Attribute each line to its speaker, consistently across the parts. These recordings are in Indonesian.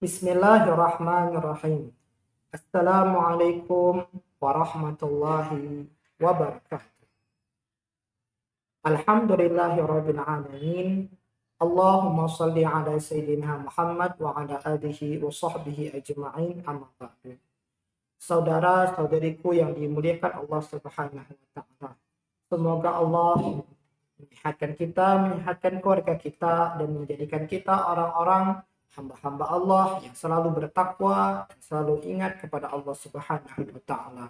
Speaker 1: Bismillahirrahmanirrahim. Assalamualaikum warahmatullahi wabarakatuh. Alhamdulillahirabbil alamin. Allahumma shalli ala sayyidina Muhammad wa ala alihi wa sahbihi ajma'in, amma ba'du. Saudara-saudariku yang dimuliakan Allah Subhanahu wa taala. Semoga Allah menyehatkan keluarga kita dan menjadikan kita orang-orang hamba-hamba Allah yang selalu bertakwa dan selalu ingat kepada Allah Subhanahu wa taala.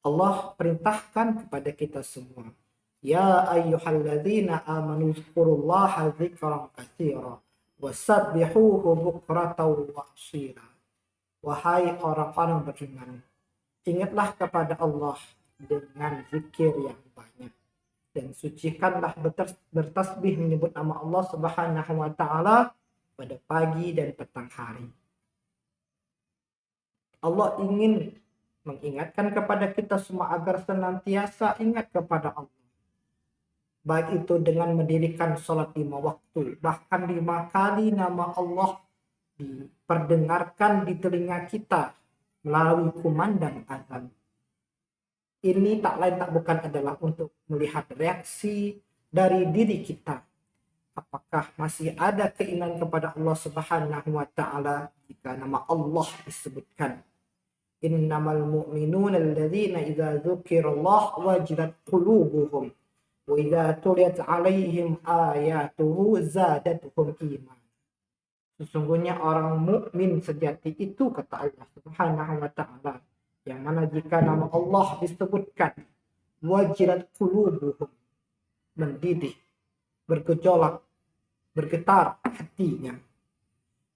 Speaker 1: Allah perintahkan kepada kita semua, ya ayyuhalladzina amanu dzkurullaha dzikran katsira wasabbihuhu bukratan wa asila. Wahai orang-orang beriman, ingatlah kepada Allah dengan zikir yang banyak dan sucikanlah bertasbih menyebut nama Allah Subhanahu wa taala pada pagi dan petang hari. Allah ingin mengingatkan kepada kita semua agar senantiasa ingat kepada Allah. Baik itu dengan mendirikan sholat 5 waktu, bahkan 5 kali nama Allah diperdengarkan di telinga kita melalui kumandang azan. Ini tak lain tak bukan adalah untuk melihat reaksi dari diri kita. Apakah masih ada keinginan kepada Allah Subhanahu wa taala jika nama Allah disebutkan. Innamal mu'minuna alladzina idza dzukirallahu wajilat qulubuhum wa idza tuliyat 'alaihim ayatuhu zadatuhum iman. Sesungguhnya orang mukmin sejati itu, kata Allah Subhanahu wa taala, yang mana jika nama Allah disebutkan, wajilat qulubuhum, mendidih, bergejolak, bergetar hatinya.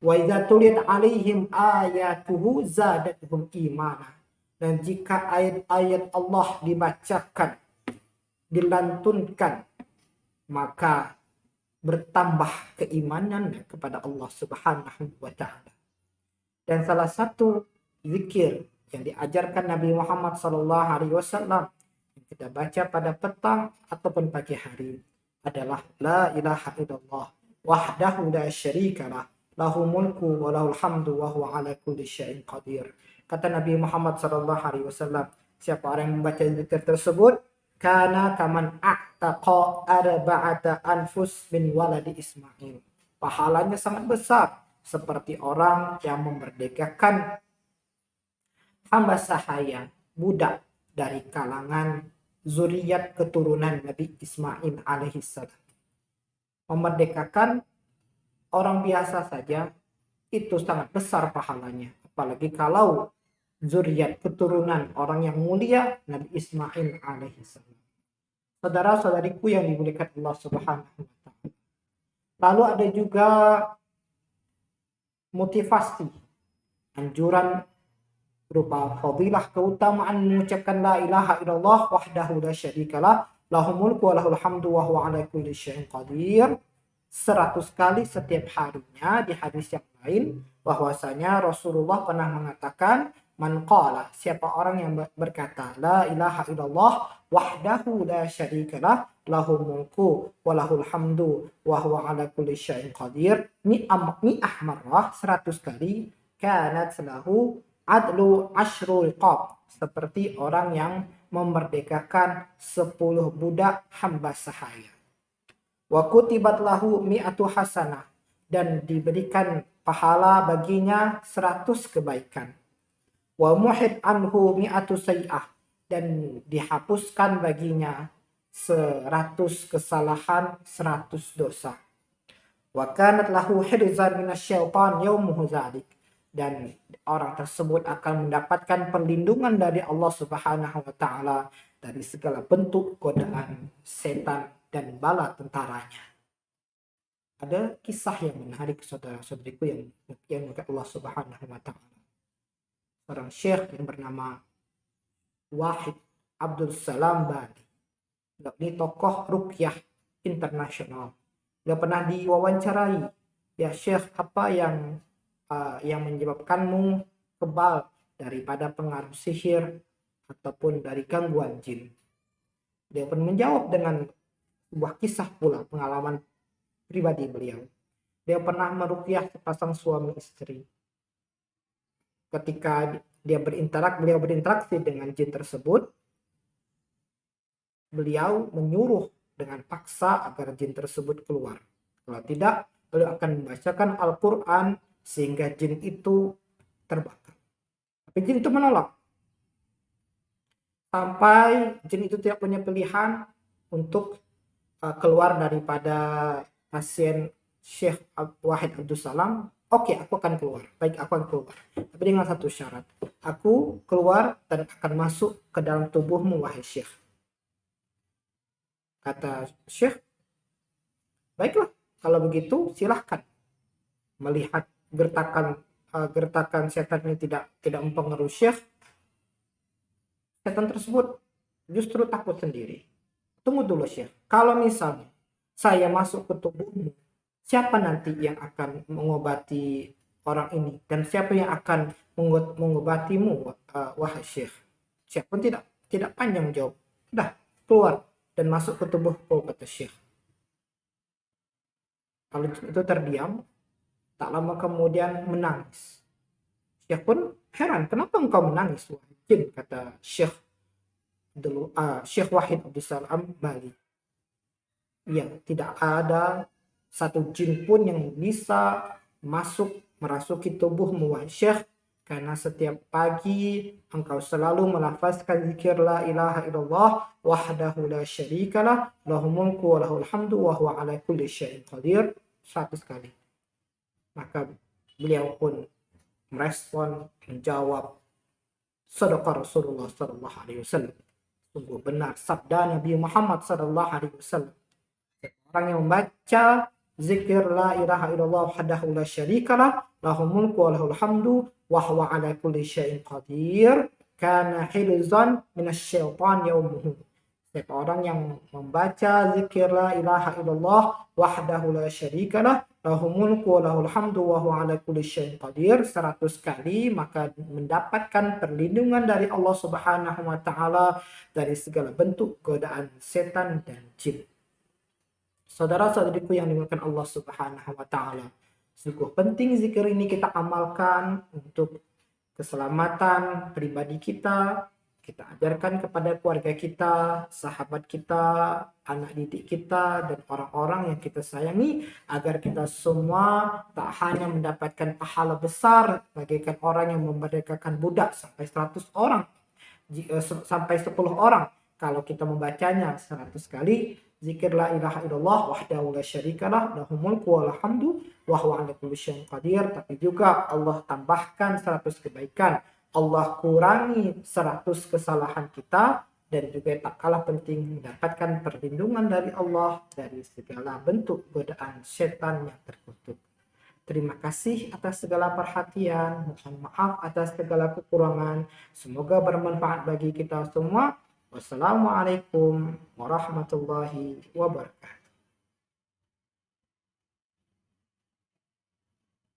Speaker 1: Wa idza tuliyat 'alaihim ayatuhu zadatuhum imana. Dan jika ayat-ayat Allah dibacakan, dilantunkan, maka bertambah keimanan kepada Allah Subhanahu wa taala. Dan salah satu zikir yang diajarkan Nabi Muhammad SAW yang kita baca pada petang ataupun pagi hari adalah la ilaha illallah wahdahu la syarikalah lahu mulku wa lahul hamdu wa huwa ala kulli syai'in qadir. Kata Nabi Muhammad SAW, siapa orang yang membaca zikir tersebut, kana kaman a'taqa arba'ata anfus min waladi Ismail. Pahalanya sangat besar, seperti orang yang memerdekakan hamba sahaya, budak dari kalangan zuriat keturunan Nabi Ismail alaihissalam. Memerdekakan orang biasa saja itu sangat besar pahalanya, apalagi kalau zuriat keturunan orang yang mulia Nabi Ismail alaihissalam. Saudara-saudariku yang dimuliakan Allah Subhanahu wa taala. Lalu ada juga motivasi, anjuran berupa fadilah keutamaan mengucapkan la ilaha illallah wahdahu la syarikalah lahul mulku wa lahul hamdu wa huwa ala kulli syai'in qadir 100 kali setiap harinya. Di hadis yang lain bahwasanya Rasulullah pernah mengatakan, man qala, siapa orang yang berkata la ilaha illallah wahdahu la syarikalah lahul mulku wa lahul hamdu wa huwa ala kulli syai'in qadir mi'ah marrah 100 kali, kanat lahu adlu asyru riqab, seperti orang yang memerdekakan 10 budak hamba sahaya. Wa kutibat lahu mi'atu hasanah, dan diberikan pahala baginya 100 kebaikan. Wa muhid anhu mi'atu sayi'ah, dan dihapuskan baginya 100 kesalahan, 100 dosa. Wa kanat lahu hirzan minasyaitan yaumuhu dzalik, dan orang tersebut akan mendapatkan perlindungan dari Allah Subhanahu wa taala dari segala bentuk godaan setan dan bala tentaranya. Ada kisah yang menarik, saudara-saudariku yang Allah Subhanahu wa taala. Seorang syekh yang bernama Wahid Abdul Salam Bali. Ini tokoh ruqyah internasional. Dia pernah diwawancarai, ya syekh, apa yang menyebabkanmu kebal daripada pengaruh sihir ataupun dari gangguan jin. Dia pun menjawab dengan sebuah kisah pula, pengalaman pribadi beliau. Dia pernah meruqyah sepasang suami istri. ketika beliau berinteraksi dengan jin tersebut, beliau menyuruh dengan paksa agar jin tersebut keluar. Kalau tidak, beliau akan membacakan Al-Quran sehingga jin itu terbakar. Tapi jin itu menolak. Sampai jin itu tidak punya pilihan untuk keluar daripada pasien Syekh Wahid Abdul Salam. Oke, aku akan keluar. Baik, aku akan keluar. Tapi dengan satu syarat. Aku keluar dan akan masuk ke dalam tubuhmu, wahai Syekh. Kata Syekh, baiklah, kalau begitu silahkan. Melihat gertakan setan ini tidak mempengaruhi Syekh, setan tersebut justru takut sendiri. Tunggu dulu Syekh, kalau misalnya saya masuk ke tubuhmu, siapa nanti yang akan mengobati orang ini? Dan siapa yang akan mengobatimu, wahai Syekh? Syekh pun tidak panjang jawab. Udah, keluar dan masuk ke tubuhku, kata Syekh. Kalau itu terdiam, tak lama kemudian menangis. Syekh pun heran, kenapa engkau menangis, wahai jin? Kata Syekh Wahid Abdul Salam Bali. Ya, tidak ada satu jin pun yang bisa merasuki tubuhmu, wahai Syekh, karena setiap pagi engkau selalu melafazkan zikir la ilaha illallah wahdahu la syarikalah lahul mulku wa lahul hamdu wa huwa ala kulli syai'in qadir 100 kali. Maka beliau pun merespon, menjawab, sadaqa Rasulullah sallallahu alaihi wasallam. Sungguh benar sabda Nabi Muhammad sallallahu alaihi wasallam. Orang yang membaca zikir la ilaha illallah wahdahu la syarikalah lahul mulku wa lahul hamdu wa huwa ala kulli syai'in qadir kana hilzan minasyaitan yaumuhu. Setiap orang yang membaca zikir la ilaha illallah wahdahu la syarikalah lahul mulku wa lahul hamdu wa huwa ala kulli syai'in qadir 100 kali, maka mendapatkan perlindungan dari Allah Subhanahu wa taala dari segala bentuk godaan setan dan jin. Saudara-saudariku yang dimuliakan Allah Subhanahu wa taala, sungguh penting zikir ini kita amalkan untuk keselamatan pribadi kita. Kita ajarkan kepada keluarga kita, sahabat kita, anak didik kita, dan orang-orang yang kita sayangi, agar kita semua tak hanya mendapatkan pahala besar bagaikan orang yang memerdekakan budak sampai 100 orang, sampai 10 orang. Kalau kita membacanya 100 kali, zikir la ilaha illallah wahdahu la syarikalah lahul mulku wa lahul hamdu wa huwa ala kulli syai'in qadir, tapi juga Allah tambahkan 100 kebaikan. Allah kurangi 100 kesalahan kita, dan juga tak kalah penting mendapatkan perlindungan dari Allah dari segala bentuk godaan setan yang terkutuk. Terima kasih atas segala perhatian, mohon maaf atas segala kekurangan. Semoga bermanfaat bagi kita semua. Wassalamualaikum warahmatullahi wabarakatuh.